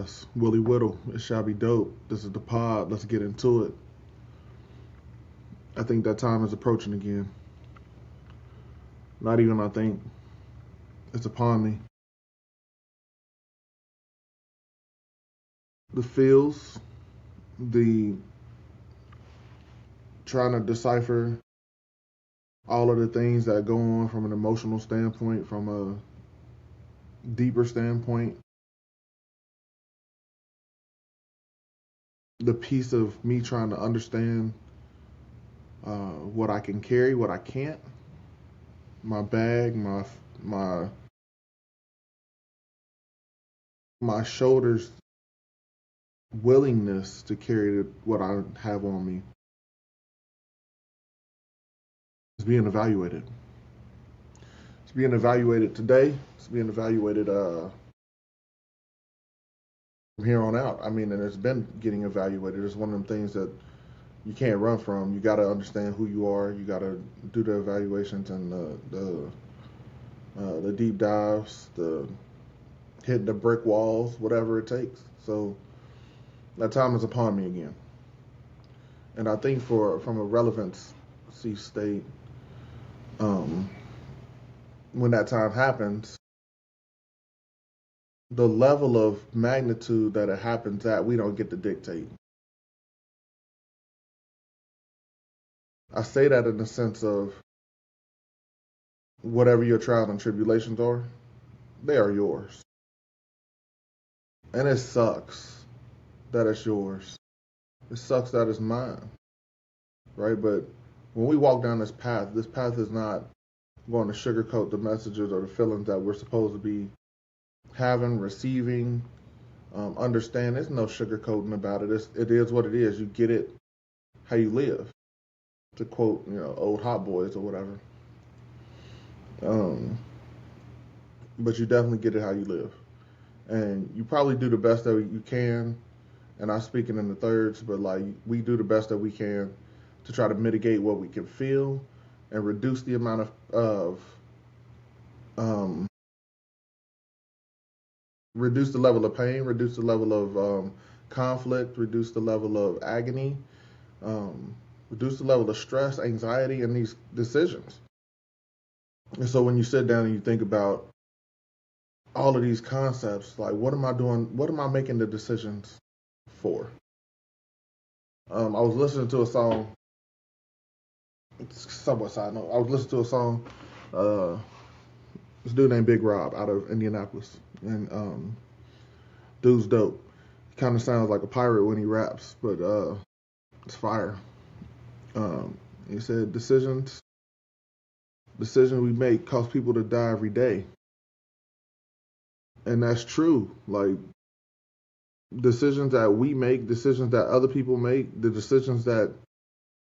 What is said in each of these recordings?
guys? Willie Whittle. It shall be dope. This is the pod. Let's get into it. I think that time is approaching again. Not even I think. It's upon me. The feels, the trying to decipher all of the things that go on from an emotional standpoint, from a deeper standpoint. The piece of me trying to understand what I can carry, what I can't. My bag, my my shoulders willingness to carry what I have on me is being evaluated. It's being evaluated today. It's being evaluated from here on out. I mean, and it's been getting evaluated. It's one of them things that you can't run from. You got to understand who you are. You got to do the evaluations and the deep dives, the hitting the brick walls, whatever it takes. So that time is upon me again. And I think from a relevancy state, um, when that time happens, the level of magnitude that it happens at, we don't get to dictate. I say that in the sense of whatever your trials and tribulations are, they are yours. And it sucks that it's yours. It sucks that it's mine, right? But when we walk down this path is not going to sugarcoat the messages or the feelings that we're supposed to be having, receiving, understand. There's no sugarcoating about it. It is what it is. You get it how you live. To quote, old Hot Boys or whatever. Um, but you definitely get it how you live, and you probably do the best that you can. And I'm speaking in the thirds, but like we do the best that we can to try to mitigate what we can feel and reduce the amount of um, reduce the level of pain, reduce the level of conflict, reduce the level of agony, um, reduce the level of stress, anxiety, in these decisions. And so when you sit down and you think about all of these concepts, like what am I doing? What am I making the decisions for? I was listening to a song. It's somewhat side note. I was listening to a song. Uh, this dude named Big Rob out of Indianapolis, and dude's dope. He kind of sounds like a pirate when he raps, but it's fire. He said decisions we make cause people to die every day, and that's true. Like decisions that we make, decisions that other people make, the decisions that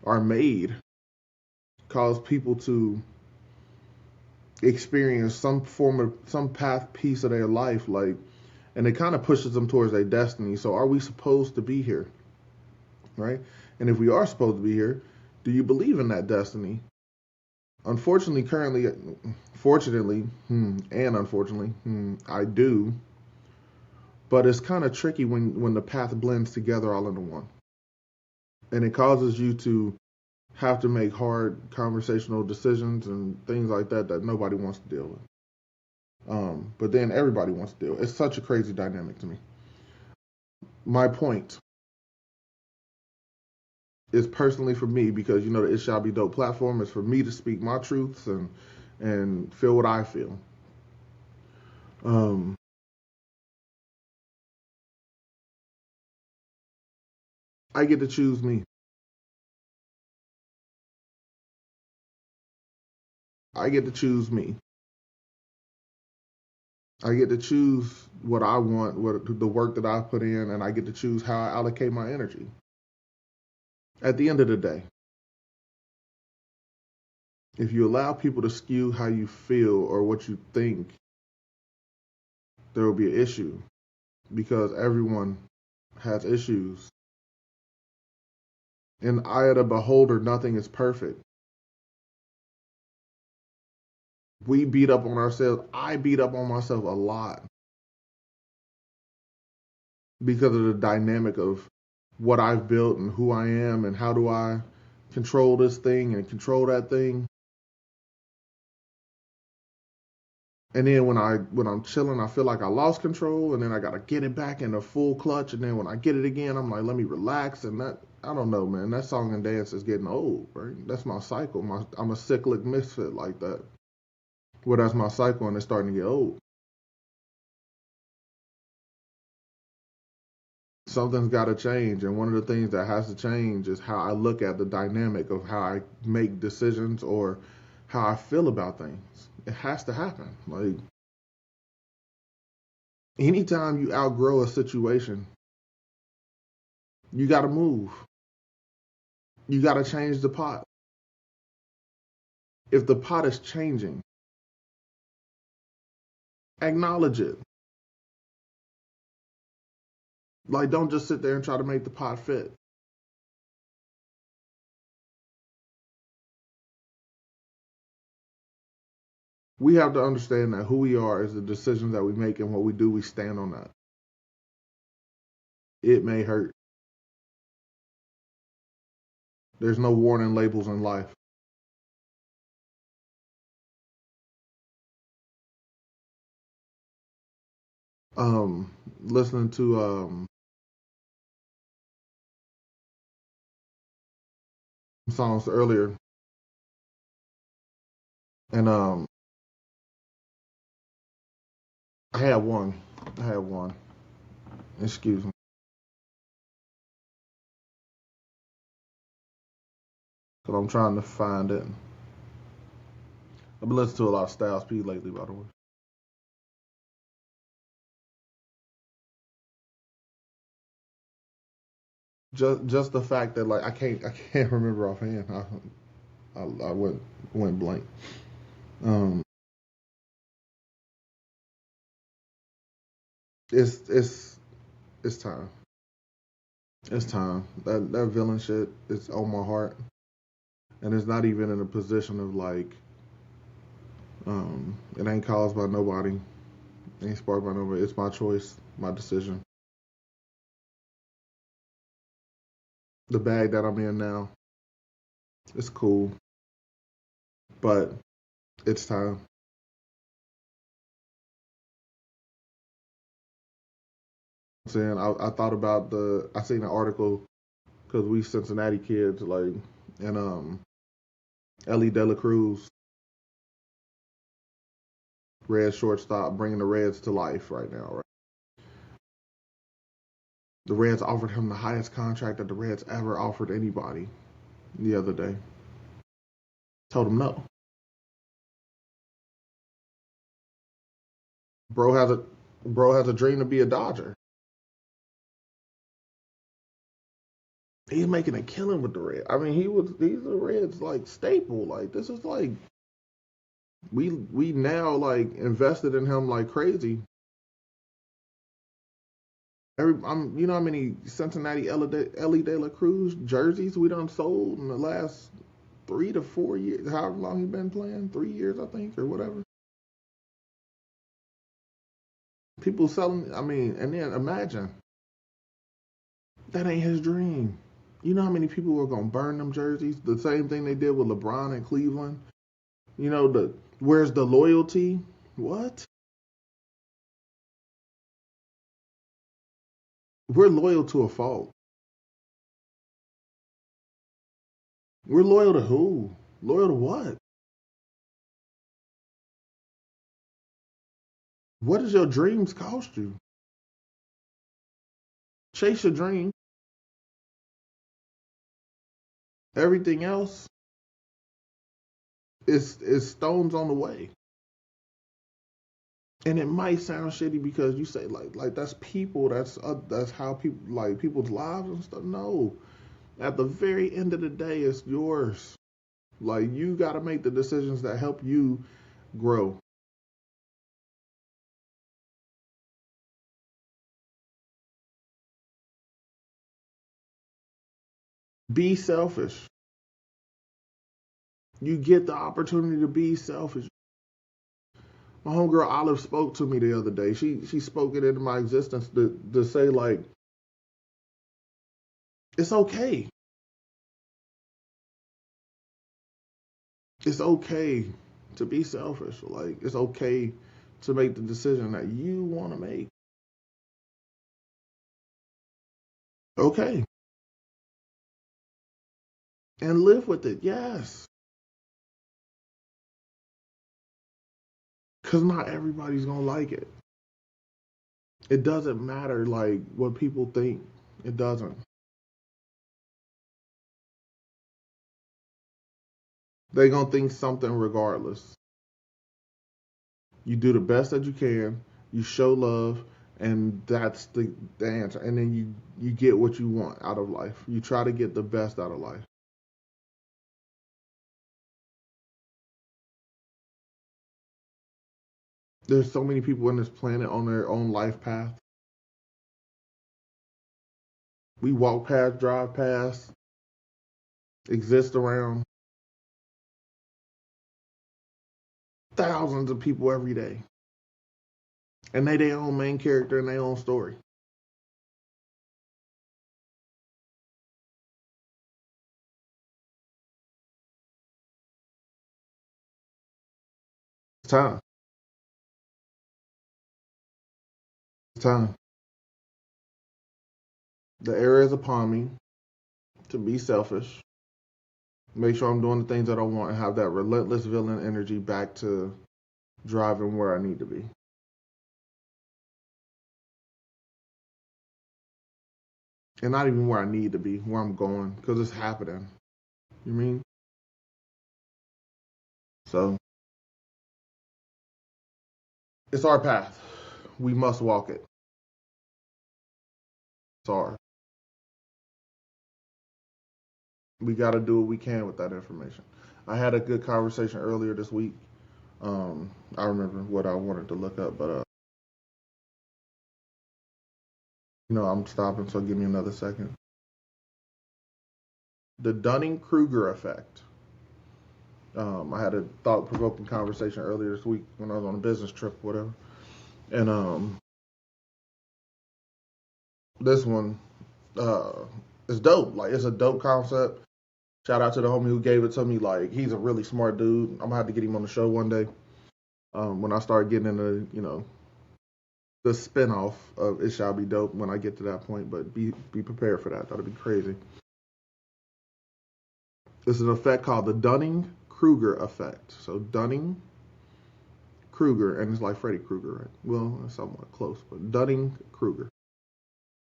are made cause people to experience some form of some path piece of their life, like, and it kind of pushes them towards their destiny. So are we supposed to be here, right? And if we are supposed to be here, do you believe in that destiny? Unfortunately, currently, fortunately, and unfortunately, I do. But it's kind of tricky when the path blends together all into one, and it causes you to have to make hard conversational decisions and things like that that nobody wants to deal with. But then everybody wants to deal with. It's such a crazy dynamic to me. My point is personally for me because the It Shall Be Dope platform is for me to speak my truths and feel what I feel. Um, I get to choose me. I get to choose me. I get to choose what I want, what the work that I put in, and I get to choose how I allocate my energy. At the end of the day, if you allow people to skew how you feel or what you think, there will be an issue because everyone has issues. In the eye of the beholder, nothing is perfect. We beat up on ourselves. I beat up on myself a lot. because of the dynamic of what I've built and who I am and how do I control this thing and control that thing. And then when I'm chilling, I feel like I lost control, and then I gotta get it back in a full clutch. And then when I get it again, I'm like, let me relax. And that, I don't know, man. That song and dance is getting old, right? That's my cycle. I'm a cyclic misfit like that. Well, that's my cycle, and it's starting to get old. Something's got to change, and one of the things that has to change is how I look at the dynamic of how I make decisions or how I feel about things. It has to happen. Like anytime you outgrow a situation, you got to move. You got to change the pot. If the pot is changing, acknowledge it. Like, don't just sit there and try to make the pot fit. We have to understand that who we are is the decisions that we make, and what we do, we stand on that. It may hurt. There's no warning labels in life. Listening to songs earlier, and I had one. I had one. Excuse me. But I'm trying to find it. I've been listening to a lot of Styles P lately, by the way. Just the fact that like I can't remember offhand. I went blank. Um, it's it's time. It's time. That villain shit is on my heart, and it's not even in a position of like it ain't caused by nobody, ain't sparked by nobody. It's my choice, my decision. The bag that I'm in now, it's cool, but it's time. I'm saying I thought about I seen an article because we Cincinnati kids like, and Ellie De La Cruz, Red shortstop, bringing the Reds to life right now. Right, the Reds offered him the highest contract that the Reds ever offered anybody the other day. Told him no. Bro has a bro has a dream to be a Dodger. He's making a killing with the Reds. I mean, he's a Reds like staple. Like this is like we now like invested in him like crazy. You know how many Cincinnati Ellie De La Cruz jerseys we done sold in the last 3 to 4 years? However long he been playing, 3 years I think or whatever. People selling. I mean, and then imagine that ain't his dream. You know how many people were gonna burn them jerseys? The same thing they did with LeBron in Cleveland. You know where's the loyalty? What? We're loyal to a fault. We're loyal to who? Loyal to what? What does your dreams cost you? Chase your dream. Everything else is stones on the way. And it might sound shitty because you say like that's people. That's how people like people's lives and stuff. No, at the very end of the day, it's yours. Like you got to make the decisions that help you grow. Be selfish. You get the opportunity to be selfish. My homegirl Olive spoke to me the other day. She spoke it into my existence to say like It's okay. It's okay to be selfish. Like, it's okay to make the decision that you want to make. Okay. And live with it. Yes. Because not everybody's going to like it. It doesn't matter, like, what people think. It doesn't. They're going to think something regardless. You do the best that you can. You show love. And that's the answer. And then you get what you want out of life. You try to get the best out of life. There's so many people on this planet on their own life path. We walk past, drive past, exist around thousands of people every day. And they their own main character and their own story. It's time. It's time. The era is upon me to be selfish, make sure I'm doing the things that I want, and have that relentless villain energy back to driving where I need to be. And not even where I need to be, where I'm going, because it's happening. You mean? So it's our path. We must walk it. It's ours. We got to do what we can with that information. I had a good conversation earlier this week. I remember what I wanted to look up, but I'm stopping, so give me another second. The Dunning-Kruger effect. I had a thought-provoking conversation earlier this week when I was on a business trip, or whatever, and this one is dope. Like, it's a dope concept. Shout out to the homie who gave it to me. Like, he's a really smart dude. I'm gonna have to get him on the show one day. When I start getting into, the spinoff of It Shall Be Dope when I get to that point, but be prepared for that. That'll be crazy. This is an effect called the Dunning-Kruger effect. So Dunning-Kruger, and it's like Freddy Krueger, right? Well, it's somewhat close, but Dunning-Kruger.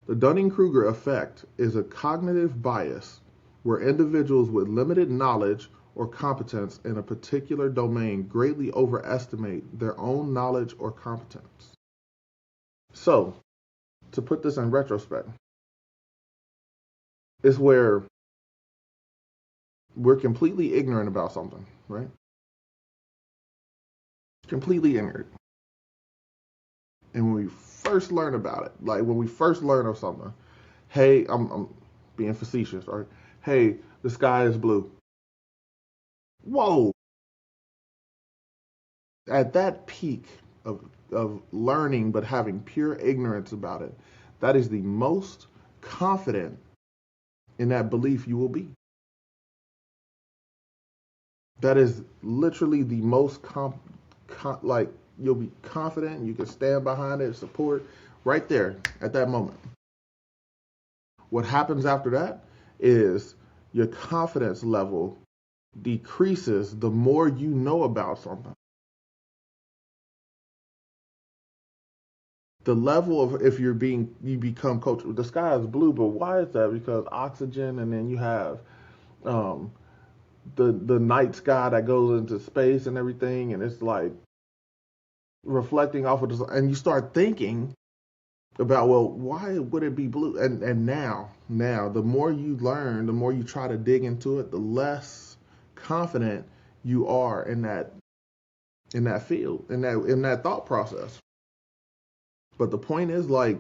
The Dunning-Kruger effect is a cognitive bias where individuals with limited knowledge or competence in a particular domain greatly overestimate their own knowledge or competence. So, to put this in retrospect, it's where we're completely ignorant about something, right? Completely ignorant. And when we first learn about it, like when we first learn of something, hey, I'm being facetious, right? Hey, the sky is blue. Whoa. At that peak of learning but having pure ignorance about it, that is the most confident in that belief you will be. That is literally the most like you'll be confident, you can stand behind it, support right there at that moment. What happens after that is your confidence level decreases the more you know about something. The level of if you become coach, the sky is blue, but why is that? Because oxygen, and then you have um, the night sky that goes into space and everything, and it's like reflecting off of this, and you start thinking about, well, why would it be blue? And now the more you learn, the more you try to dig into it, the less confident you are in that field, in that thought process. But the point is, like,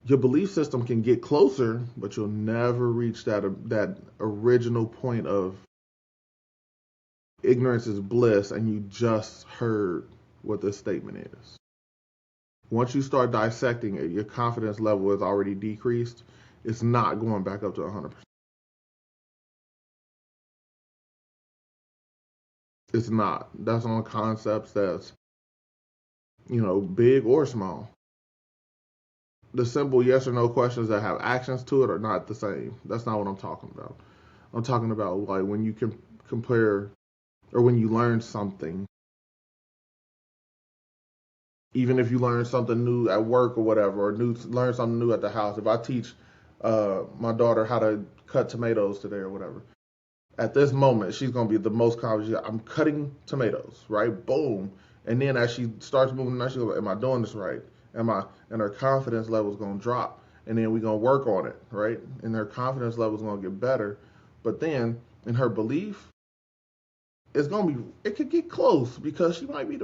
your belief system can get closer, but you'll never reach that original point of ignorance is bliss, and you just heard what this statement is. Once you start dissecting it, your confidence level is already decreased, It's not going back up to 100%. It's not. That's on concepts that's, big or small. The simple yes or no questions that have actions to it are not the same. That's not what I'm talking about. I'm talking about like when you can compare or when you learn something, even if you learn something new at work or whatever, or learn something new at the house. If I teach my daughter how to cut tomatoes today or whatever, at this moment she's gonna be the most confident. I'm cutting tomatoes, right? Boom. And then as she starts moving, now she goes, "Am I doing this right? Am I?" And her confidence level is gonna drop. And then we're gonna work on it, right? And her confidence level is gonna get better. But then in her belief, it could get close because she might be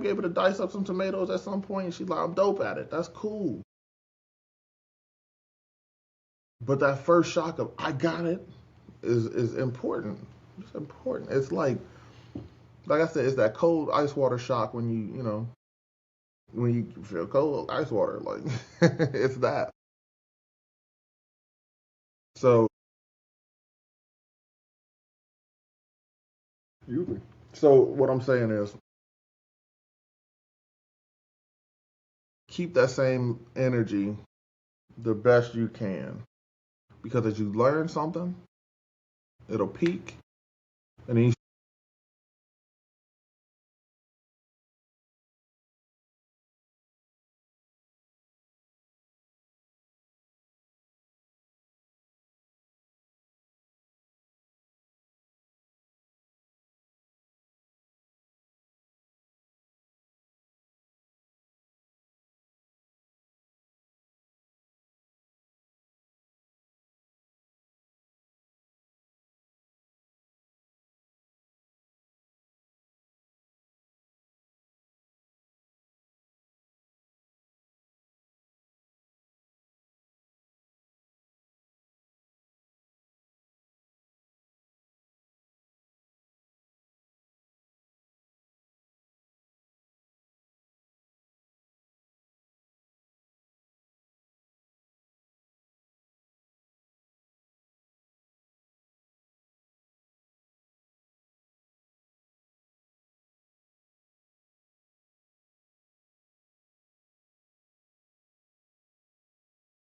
able to dice up some tomatoes at some point and she's like, I'm dope at it. That's cool. But that first shock of I got it is important. It's important. It's like I said, it's that cold ice water shock when when you feel cold ice water. Like it's that. So so what I'm saying is keep that same energy the best you can. Because as you learn something, it'll peak and then you